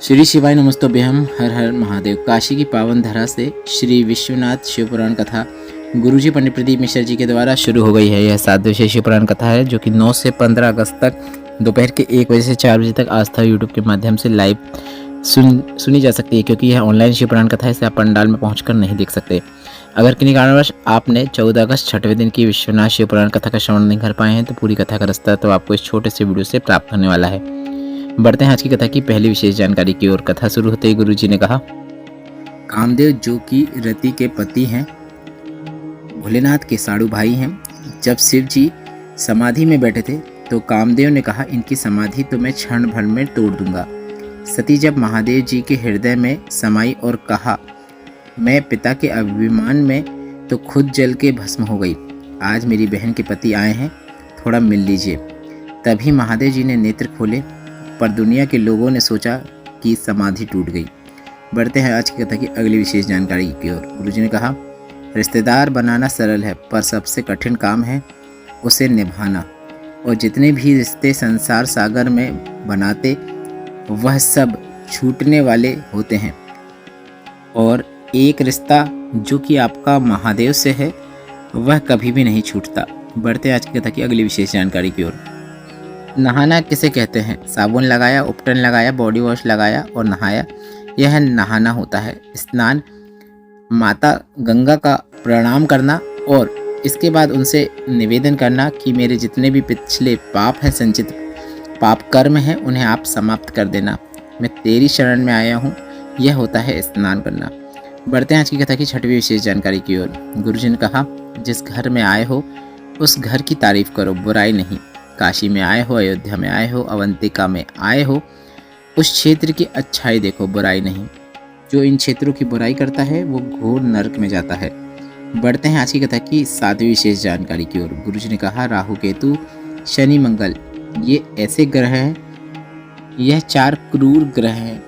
श्री शिवाय नमस्तोभ्यम। हर हर महादेव। काशी की पावन धरा से श्री विश्वनाथ शिव पुराण कथा गुरुजी पंडित प्रदीप मिश्र जी के द्वारा शुरू हो गई है। यह 7 दिवसीय शिव पुराण कथा है जो कि 9 से 15 अगस्त तक दोपहर के 1 बजे से 4 बजे तक आस्था यूट्यूब के माध्यम से लाइव सुनी जा सकती है, क्योंकि यह ऑनलाइन शिव पुराण कथा है, इसे आप पंडाल में पहुंचकर नहीं देख सकते। अगर किन्हीं कारणवश आपने 14 अगस्त छठवें दिन की विश्वनाथ शिव पुराण कथा का श्रवण नहीं कर पाए हैं तो पूरी कथा का रास्ता तो आपको इस छोटे से वीडियो से प्राप्त होने वाला है। बढ़ते हैं आज की कथा की पहली विशेष जानकारी की ओर। कथा शुरू होते ही गुरुजी ने कहा, कामदेव जो कि रति के पति हैं, भोलेनाथ के साड़ू भाई हैं, जब शिव जी समाधि में बैठे थे तो कामदेव ने कहा, इनकी समाधि तो मैं क्षण भर में तोड़ दूंगा। सती जब महादेव जी के हृदय में समाई और कहा, मैं पिता के अभिमान में तो खुद जल के भस्म हो गई। आज मेरी बहन के पति आए हैं, थोड़ा मिल लीजिए। तभी महादेव जी ने नेत्र खोले, पर दुनिया के लोगों ने सोचा कि समाधि टूट गई। बढ़ते हैं आज की कथा की अगली विशेष जानकारी की ओर। गुरुजी ने कहा, रिश्तेदार बनाना सरल है, पर सबसे कठिन काम है उसे निभाना। और जितने भी रिश्ते संसार सागर में बनाते वह सब छूटने वाले होते हैं, और एक रिश्ता जो कि आपका महादेव से है वह कभी भी नहीं छूटता। बढ़ते हैं आज की कथा की अगली विशेष जानकारी की ओर। नहाना किसे कहते हैं? साबुन लगाया, उपटन लगाया, बॉडी वॉश लगाया और नहाया, यह नहाना होता है। स्नान, माता गंगा का प्रणाम करना और इसके बाद उनसे निवेदन करना कि मेरे जितने भी पिछले पाप हैं, संचित पाप कर्म हैं, उन्हें आप समाप्त कर देना। मैं तेरी शरण में आया हूँ, यह होता है स्नान करना। बढ़ते हैं आज की कथा की छठवीं विशेष जानकारी की ओर। गुरुजी ने कहा, जिस घर में आए हो उस घर की तारीफ करो, बुराई नहीं। काशी में आए हो, अयोध्या में आए हो, अवंतिका में आए हो, उस क्षेत्र की अच्छाई देखो, बुराई नहीं। जो इन क्षेत्रों की बुराई करता है वो घोर नरक में जाता है। बढ़ते हैं आज की कथा की 7वीं विशेष जानकारी की ओर। गुरुजी ने कहा, राहु केतु शनि मंगल ये ऐसे ग्रह हैं, यह 4 क्रूर ग्रह हैं।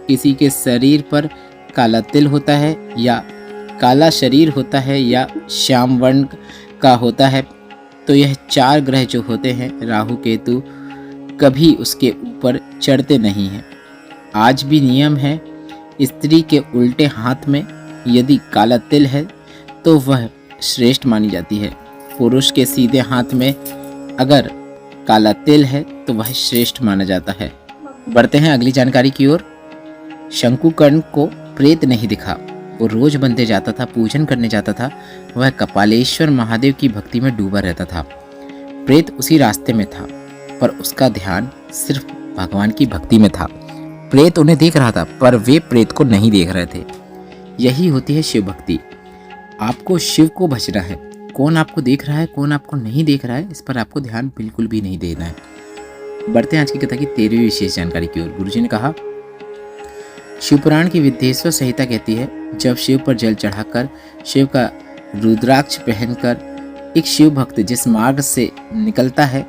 किसी के शरीर पर काला तिल होता है या काला शरीर होता है या श्याम वर्ण का होता है, तो यह 4 ग्रह जो होते हैं राहु केतु कभी उसके ऊपर चढ़ते नहीं हैं। आज भी नियम है, स्त्री के उल्टे हाथ में यदि काला तिल है तो वह श्रेष्ठ मानी जाती है। पुरुष के सीधे हाथ में अगर काला तिल है तो वह श्रेष्ठ माना जाता है। बढ़ते हैं अगली जानकारी की ओर। शंकुकर्ण को प्रेत नहीं दिखा, वो रोज बनते जाता था, पूजन करने जाता था, वह कपालेश्वर महादेव की भक्ति में डूबा रहता था। प्रेत उसी रास्ते में था, पर उसका ध्यान सिर्फ भगवान की भक्ति में था। प्रेत उन्हें देख रहा था, पर वे प्रेत को नहीं देख रहे थे। यही होती है शिव भक्ति। आपको शिव को भजना है। कौन आपको देख रहा है, कौन आपको नहीं देख रहा है, इस पर आपको ध्यान बिल्कुल भी नहीं देना है। बढ़ते हैं आज की कथा की 13वीं विशेष जानकारी की ओर। गुरुजी ने कहा, शिवपुराण की विद्येश्वर संहिता कहती है, जब शिव पर जल चढ़ाकर, शिव का रुद्राक्ष पहनकर एक शिव भक्त जिस मार्ग से निकलता है,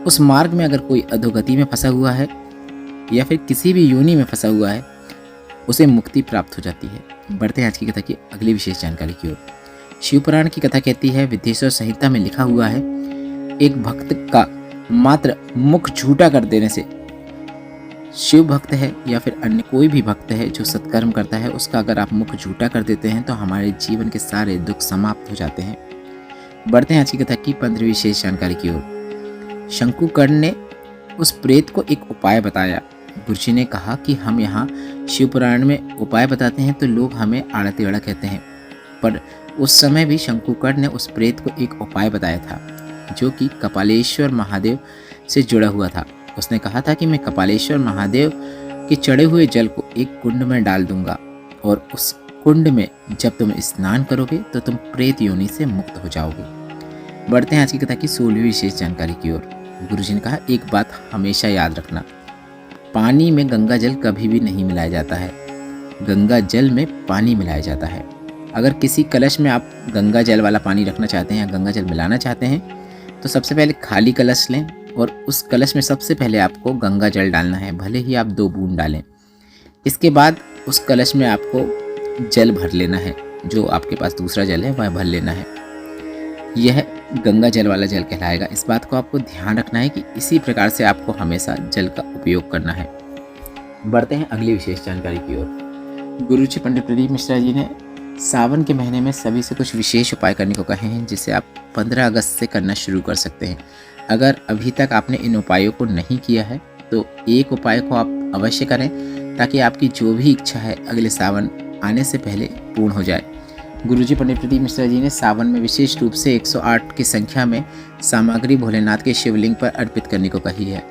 उस मार्ग में अगर कोई अधोगति में फंसा हुआ है या फिर किसी भी योनि में फंसा हुआ है, उसे मुक्ति प्राप्त हो जाती है। बढ़ते हैं आज की कथा की अगली विशेष जानकारी की ओर। शिवपुराण की कथा कहती है, विद्येश्वर संहिता में लिखा हुआ है, एक भक्त का मात्र मुख झूठा कर देने से, शिव भक्त है या फिर अन्य कोई भी भक्त है जो सत्कर्म करता है, उसका अगर आप मुख झूठा कर देते हैं तो हमारे जीवन के सारे दुख समाप्त हो जाते हैं। बढ़ते हैं आज की कथा की 15वीं विशेष जानकारी की ओर। शंकुकर्ण ने उस प्रेत को एक उपाय बताया। गुरुजी ने कहा कि हम यहाँ शिव पुराण में उपाय बताते हैं तो लोग हमें आड़ा टेढ़ा कहते हैं, पर उस समय भी शंकुकर्ण ने उस प्रेत को एक उपाय बताया था जो कि कपालेश्वर महादेव से जुड़ा हुआ था। उसने कहा था कि मैं कपालेश्वर महादेव के चढ़े हुए जल को एक कुंड में डाल दूंगा, और उस कुंड में जब तुम स्नान करोगे तो तुम प्रेत योनि से मुक्त हो जाओगे। बढ़ते हैं आज की कथा की 16वीं विशेष जानकारी की ओर। गुरुजी ने कहा, एक बात हमेशा याद रखना, पानी में गंगा जल कभी भी नहीं मिलाया जाता है, गंगा जल में पानी मिलाया जाता है। अगर किसी कलश में आप गंगा जल वाला पानी रखना चाहते हैं या गंगा जल मिलाना चाहते हैं तो सबसे पहले खाली कलश लें और उस कलश में सबसे पहले आपको गंगा जल डालना है, भले ही आप 2 बूंद डालें। इसके बाद उस कलश में आपको जल भर लेना है, जो आपके पास दूसरा जल है वह भर लेना है। यह गंगा जल वाला जल कहलाएगा। इस बात को आपको ध्यान रखना है कि इसी प्रकार से आपको हमेशा जल का उपयोग करना है। बढ़ते हैं अगली विशेष जानकारी की ओर। गुरुजी पंडित प्रदीप मिश्रा जी ने सावन के महीने में सभी से कुछ विशेष उपाय करने को कहे हैं, जिसे आप 15 अगस्त से करना शुरू कर सकते हैं। अगर अभी तक आपने इन उपायों को नहीं किया है तो एक उपाय को आप अवश्य करें, ताकि आपकी जो भी इच्छा है अगले सावन आने से पहले पूर्ण हो जाए। गुरुजी पंडित प्रदीप मिश्रा जी ने सावन में विशेष रूप से 108 की संख्या में सामग्री भोलेनाथ के शिवलिंग पर अर्पित करने को कही है।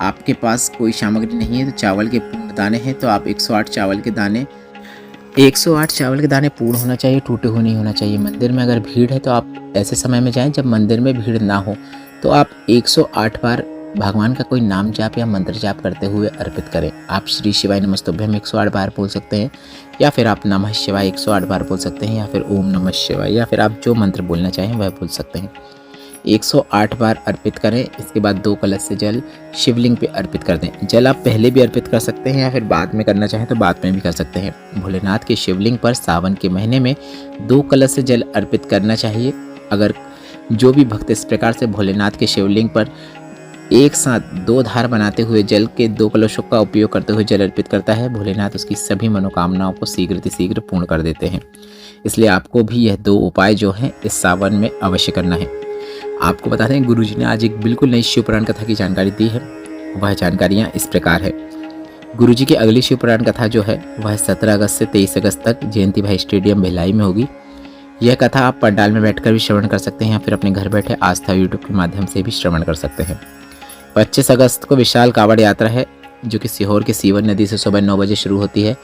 आपके पास कोई सामग्री नहीं है तो चावल के पूर्ण दाने हैं तो आप 108 चावल के दाने पूर्ण होना चाहिए, टूटे हुए नहीं होना चाहिए। मंदिर में अगर भीड़ है तो आप ऐसे समय में जाएं जब मंदिर में भीड़ ना हो, तो आप 108 बार भगवान का कोई नाम जाप या मंत्र जाप करते हुए अर्पित करें। आप श्री शिवाय नमस्तुभ्यम 108 बार बोल सकते हैं, या फिर आप नमः शिवाय 108 बार बोल सकते हैं, या फिर ओम नमः शिवाय, या फिर आप जो मंत्र बोलना चाहें वह बोल सकते हैं। 108 बार अर्पित करें। इसके बाद 2 कलश से जल शिवलिंग पे अर्पित कर दें। जल आप पहले भी अर्पित कर सकते हैं या फिर बाद में करना चाहें तो बाद में भी कर सकते हैं। भोलेनाथ के शिवलिंग पर सावन के महीने में 2 कलश से जल अर्पित करना चाहिए। अगर जो भी भक्त इस प्रकार से भोलेनाथ के शिवलिंग पर एक साथ 2 धार बनाते हुए जल के 2 कलशों का उपयोग करते हुए जल अर्पित करता है, भोलेनाथ उसकी सभी मनोकामनाओं को शीघ्र पूर्ण कर देते हैं। इसलिए आपको भी यह 2 उपाय जो हैं इस सावन में अवश्य करना है। आपको बता दें, गुरुजी ने आज एक बिल्कुल नई शिव पुराण कथा की जानकारी दी है। वह जानकारियाँ इस प्रकार है। गुरुजी की अगली शिव पुराण कथा जो है वह 17 अगस्त से 23 अगस्त तक जयंती भाई स्टेडियम भिलाई में होगी। यह कथा आप पंडाल में बैठकर भी श्रवण कर सकते हैं या फिर अपने घर बैठे आस्था यूट्यूब के माध्यम से भी श्रवण कर सकते हैं। 25 अगस्त को विशाल कावड़ यात्रा है, जो कि सीहोर के सीवन नदी से सुबह 9 बजे शुरू होती है,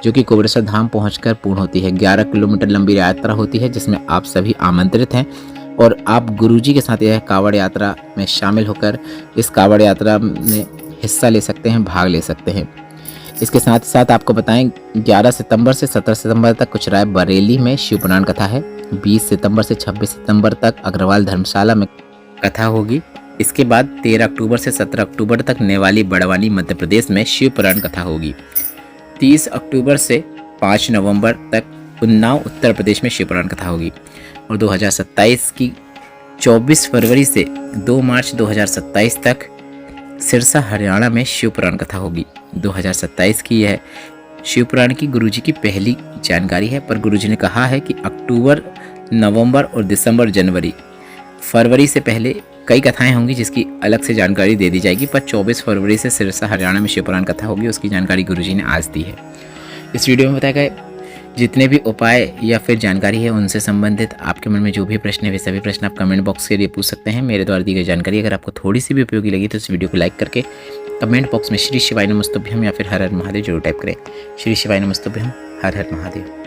जो कि कुबेरेश्वर धाम पहुंचकर पूर्ण होती है। 11 किलोमीटर लंबी यात्रा होती है, जिसमें आप सभी आमंत्रित हैं और आप गुरुजी के साथ यह कावड़ यात्रा में शामिल होकर इस कावड़ यात्रा में हिस्सा ले सकते हैं, भाग ले सकते हैं। इसके साथ ही साथ आपको बताएं, 11 सितंबर से 17 सितंबर तक कुछ राय बरेली में शिव पुराण कथा है। 20 सितंबर से 26 सितंबर तक अग्रवाल धर्मशाला में कथा होगी। इसके बाद 13 अक्टूबर से 17 अक्टूबर तक नेवाली बड़वानी मध्य प्रदेश में शिव पुराण कथा होगी। 30 अक्टूबर से 5 नवंबर तक उन्नाव उत्तर प्रदेश में शिव पुराण कथा होगी। और 2027 की 24 फरवरी से 2 मार्च 2027 तक सिरसा हरियाणा में शिव पुराण कथा होगी। 2027 की यह शिव पुराण की गुरुजी की पहली जानकारी है, पर गुरुजी ने कहा है कि अक्टूबर, नवंबर और दिसंबर, जनवरी, फरवरी से पहले कई कथाएं होंगी जिसकी अलग से जानकारी दे दी जाएगी। पर 24 फरवरी से सिरसा हरियाणा में शिव पुराण कथा होगी, उसकी जानकारी गुरुजी ने आज दी है। इस वीडियो में बताया गया जितने भी उपाय या फिर जानकारी है उनसे संबंधित आपके मन में जो भी प्रश्न है वे सभी प्रश्न आप कमेंट बॉक्स के लिए पूछ सकते हैं। मेरे द्वारा दी गई जानकारी अगर आपको थोड़ी सी भी उपयोगी लगी तो इस वीडियो को लाइक करके कमेंट बॉक्स में श्री शिवाय नमस्तुभ्यम या फिर हर हर महादेव जरूर टाइप करें। श्री शिवाय नमस्तुभ्यम, हर हर महादेव।